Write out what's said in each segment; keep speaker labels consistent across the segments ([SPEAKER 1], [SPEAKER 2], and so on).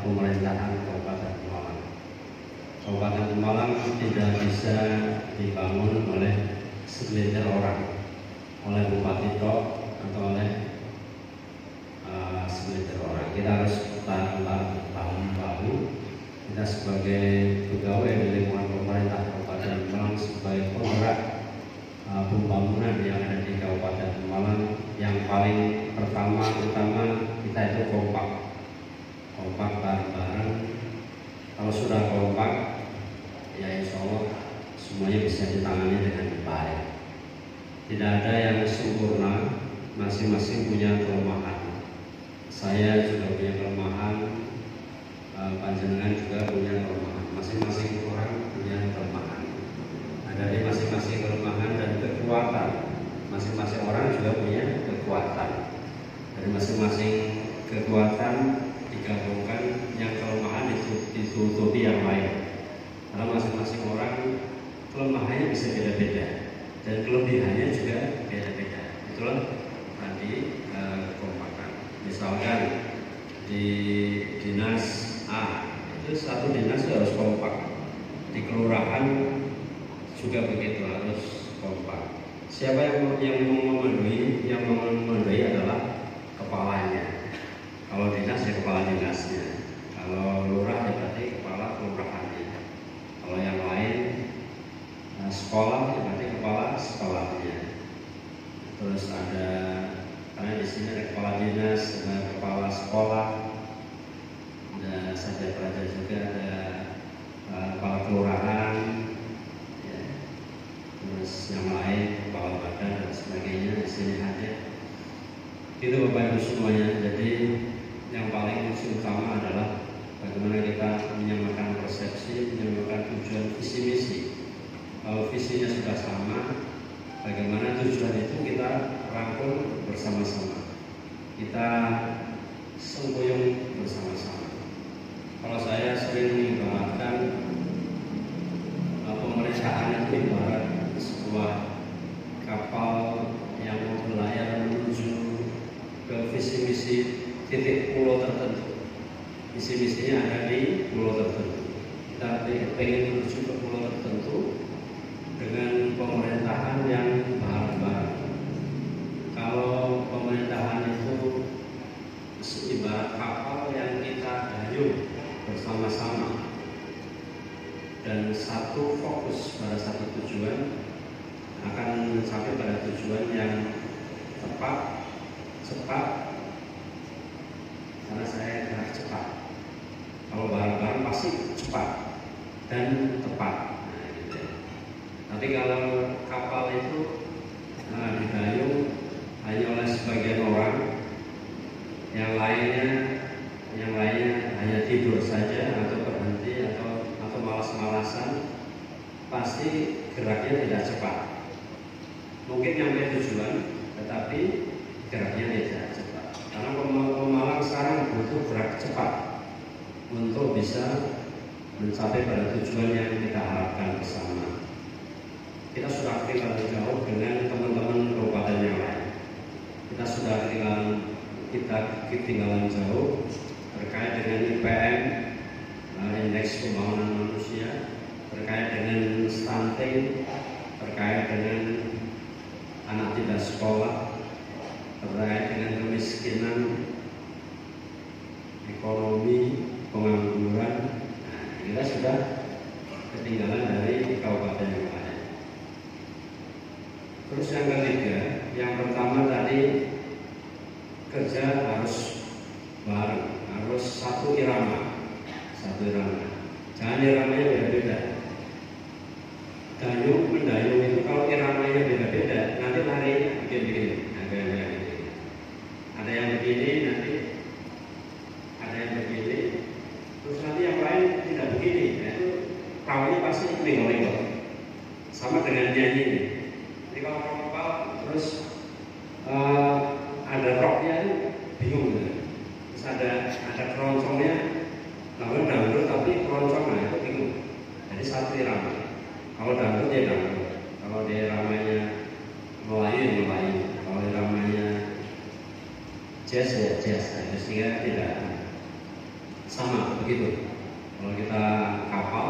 [SPEAKER 1] pemerintahan Kabupaten Pemalang. Kabupaten Pemalang tidak bisa dibangun oleh segelintir orang, oleh Bupati tok atau oleh segelintir orang. Kita harus bahu-bahu. Kita sebagai pegawai di lingkungan pemerintah Kabupaten Pemalang, sebagai penggerak pembangunan yang ada di Kabupaten Pemalang, yang paling utama kita itu kompak bareng-bareng. Kalau sudah kompak, ya insya Allah semuanya bisa ditangani dengan baik. Tidak ada yang sempurna, masing-masing punya kelemahan. Saya juga punya kelemahan, panjenengan juga punya kelemahan. Masing-masing orang punya kelemahan. Dari masing-masing kelemahan dan kekuatan, masing-masing orang juga punya kekuatan. Dari masing-masing kekuatan digabungkan, yang kelemahan ditutupi yang lain. Karena masing-masing orang kelemahannya bisa beda-beda dan kelebihannya juga beda-beda. Itulah tadi kekompakan. Misalkan di dinas A itu satu dinas harus kompak, di kelurahan juga begitu, harus kompak. Siapa yang memenuhi adalah kepalanya. Kalau dinas ya kepala dinasnya, kalau lurah ya berarti kepala kelurahannya, kalau yang lain sekolah ya berarti kepala sekolahnya. Terus ada, karena di sini ada kepala dinas, ada kepala sekolah, ada Satya Praja juga, ada kepala kelurahan, ya. Terus yang lain kepala badan dan sebagainya di sini ada. Itu Bapak Ibu semuanya. Jadi yang paling utama adalah bagaimana kita menyamakan persepsi, menyamakan tujuan, visi misi. Kalau visinya sudah sama, bagaimana tujuan itu kita rangkul bersama-sama, kita sengkuyung bersama-sama. Kalau saya sering mengibaratkan pemerintahan itu ibarat sebuah kapal yang mau berlayar menuju ke visi misi titik pulau tertentu. Visi misinya ada di pulau tertentu. Kita ingin menuju ke pulau tertentu dengan pemerintahan yang bareng-bareng. Kalau pemerintahan itu ibarat kapal yang kita dayung bersama-sama dan satu fokus pada satu tujuan, akan sampai pada tujuan yang tepat, cepat. Karena saya gerak cepat. Kalau bareng-bareng pasti cepat dan tepat. Nah, gitu. Tapi kalau kapal itu didayung hanya oleh sebagian orang, yang lainnya hanya tidur saja atau berhenti atau malas-malasan, pasti geraknya tidak cepat. Mungkin sampai tujuan, tetapi geraknya tidak cepat. Karena Pemalang sekarang butuh gerak cepat untuk bisa mencapai pada tujuan yang kita harapkan bersama. Kita sudah ketinggalan jauh dengan teman-teman kabupaten yang lain. Kita ketinggalan jauh terkait dengan IPM, indeks pembangunan manusia, terkait dengan stunting, terkait dengan anak tidak sekolah, terkait dengan kemiskinan, ekonomi, pengangguran. Nah, kita sudah ketinggalan dari kabupaten yang lain. Terus yang ketiga, yang pertama tadi kerja harus bareng, harus satu irama. Jangan iramanya beda-beda. Mendayung itu kalau iramanya beda-beda, nanti larinya begini. Ada yang begini, nanti ada yang begini, terus nanti yang lain tidak begini. Nah, itu perahunya pasti linggol-linggol. Sama dengan nyanyi ini. Jadi kalau kapal terus ada roknya bingung gitu. Terus ada keroncongnya, namanya dangdut tapi keroncong, nah itu bingung. Jadi satu irama. Kalau dangdut ya dangdut, kalau dia iramanya Melayu, kalau iramanya jazz ya jazz. Nah, sehingga tidak sama begitu. Kalau kita kapal,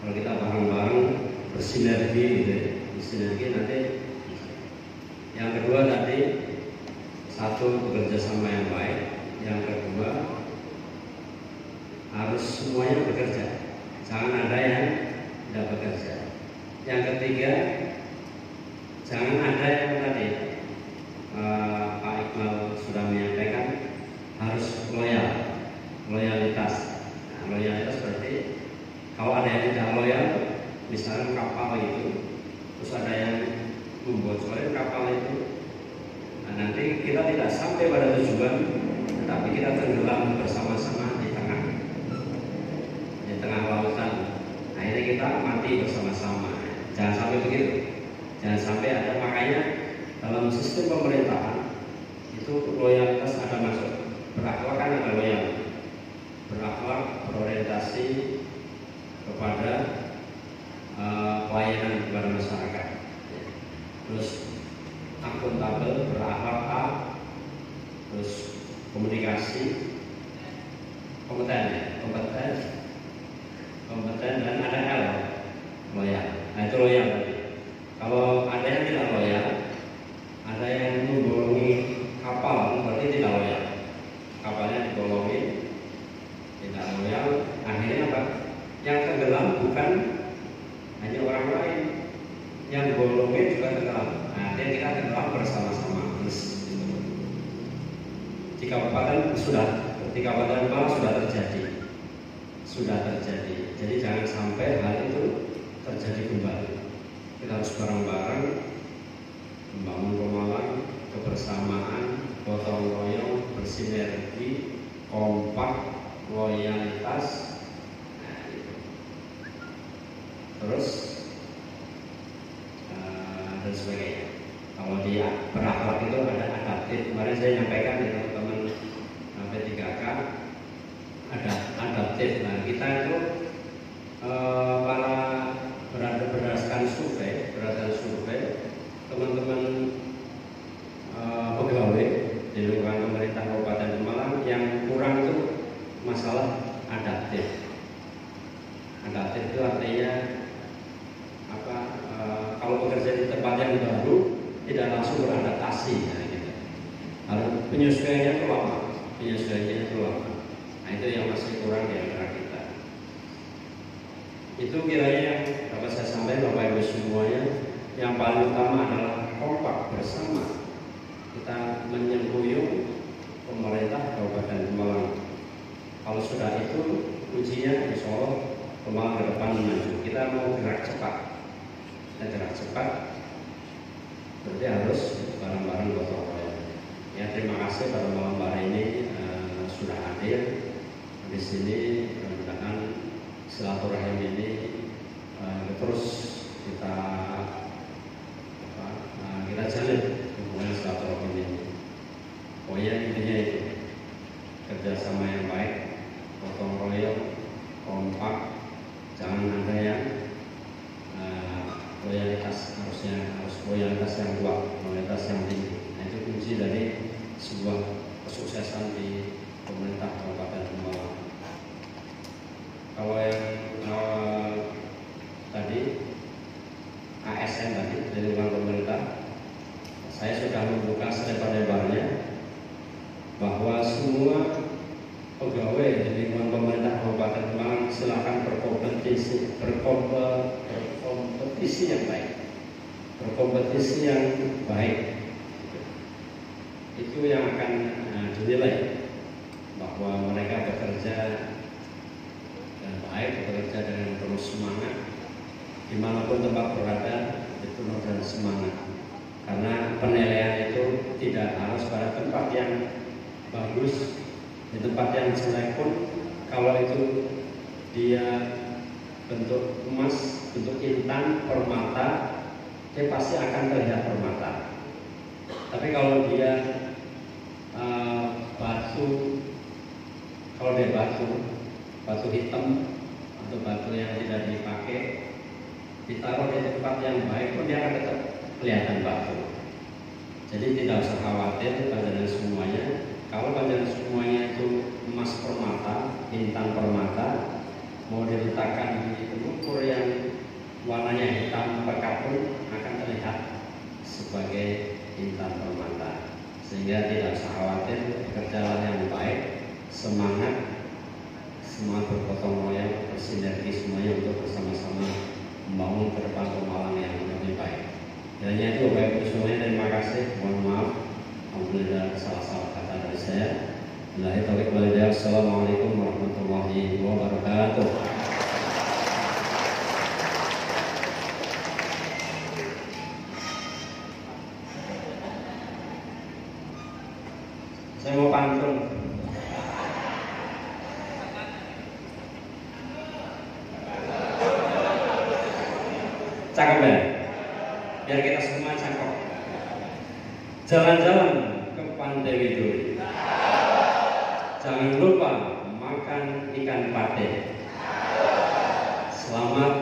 [SPEAKER 1] kalau kita bareng-bareng bersinergi gitu ya, bersinergi nanti. Yang kedua tadi, satu bekerja sama yang baik. Yang kedua harus semuanya bekerja, jangan ada yang tidak bekerja. Yang ketiga, jangan ada yang tadi Pak Iqbal sudah menyampaikan, harus loyalitas. Nah, loyalitas berarti kalau ada yang tidak loyal, misalnya kapal itu, terus ada yang membocorin kapal itu, nah nanti kita tidak sampai pada tujuan, tetapi kita tenggelam bersama-sama di tengah lautan. Akhirnya kita mati bersama-sama. Jangan sampai begitu. Jangan sampai ada. Makanya dalam sistem pemerintahan itu loyalitas ada masuk. Berakhlak kan ada loyal. Berakhlak berorientasi kepada pelayanan kepada masyarakat. Terus akuntabel, berakhlak A, terus komunikasi, kompeten dan ada L, loyal. Nah itu loyal tadi. Kalau ada yang tidak loyal, ada yang membohongi kapal, berarti tidak loyal. Kapalnya dibohongi, tidak loyal. Akhirnya apa? Yang tenggelam bukan hanya orang lain, yang bohongi juga tenggelam. Nah, kita tenggelam bersama-sama. Di Kabupaten Malang sudah terjadi. Jadi jangan sampai hal itu terjadi kembali. Kita harus bareng-bareng membangun Pemalang, kebersamaan, gotong royong, bersinergi, kompak, loyalitas. Nah, itu. Terus dan sebagainya. Kalau dia berakhlak itu ada adaptif. Kemarin saya nyampaikan di teman-teman P3K ada adaptif. Nah kita itu para berdasarkan survei teman-teman pegawai di lingkungan pemerintah Kabupaten Pemalang yang kurang itu masalah adaptif. Adaptif itu artinya apa? Kalau bekerja di tempat yang baru tidak langsung beradaptasi, nah, gitu. Harus penyesuaiannya itu lama. Nah itu yang masih kurang di antara kita. Itu kiranya yang dapat saya sampaikan Bapak Ibu semuanya. Yang paling utama adalah kompak bersama. Kita menyempuyung pemerintah Kabupaten Pemalang. Kalau sudah itu kuncinya insya Allah Pemalang ke depan maju. Kita mau gerak cepat. Berarti harus bareng-bareng gotong royong. Ya terima kasih pada malam hari ini sudah hadir di sini. Mudah-mudahan silaturahim ini terus kita jalin hubungan silaturahim ini. Pokoknya intinya itu kerjasama yang baik, gotong royong, kompak, jangan ada yang loyalitas harus loyalitas yang kuat, loyalitas yang tinggi. Nah, itu kunci dari sebuah kesuksesan di pemerintah Kabupaten Pemalang. Kalau yang tadi ASN tadi dari lingkungan pemerintah, saya sudah membuka selebar-lebarnya bahwa semua pegawai di lingkungan pemerintah Kabupaten Pemalang silakan berkompetisi yang baik. Itu yang akan dinilai bahwa mereka bekerja dan baik, bekerja dengan penuh semangat, dimanapun tempat berada itu penuh dan semangat. Karena penilaian itu tidak harus pada tempat yang bagus, di tempat yang jelek pun kalau itu dia bentuk emas, bentuk intan, permata, dia pasti akan terlihat permata. Tapi kalau dia batu hitam atau batu yang tidak dipakai, ditaruh di tempat yang baik pun dia akan tetap kelihatan batu. Jadi tidak usah khawatir pada semuanya. Kalau panjang semuanya itu emas permata, intan permata, mau diletakkan di lumpur yang warnanya hitam pekat pun akan terlihat sebagai intan permata. Sehingga tidak usah khawatir, bekerjalah yang baik, semangat, semua bergotong royong, bersinergi semuanya untuk bersama-sama membangun ke depan Pemalang yang lebih baik. Kiranya itu Bapak Ibu semuanya, terima kasih. Mohon maaf apabila salah-salah kata dari saya. Billahi taufiq wal hidayah. Assalamualaikum warahmatullahi wabarakatuh. Saya mau pantun. Cakep ya? Biar kita semua cakep. Jalan-jalan ke Pantai Widuri. Jangan lupa makan ikan pate. Selamat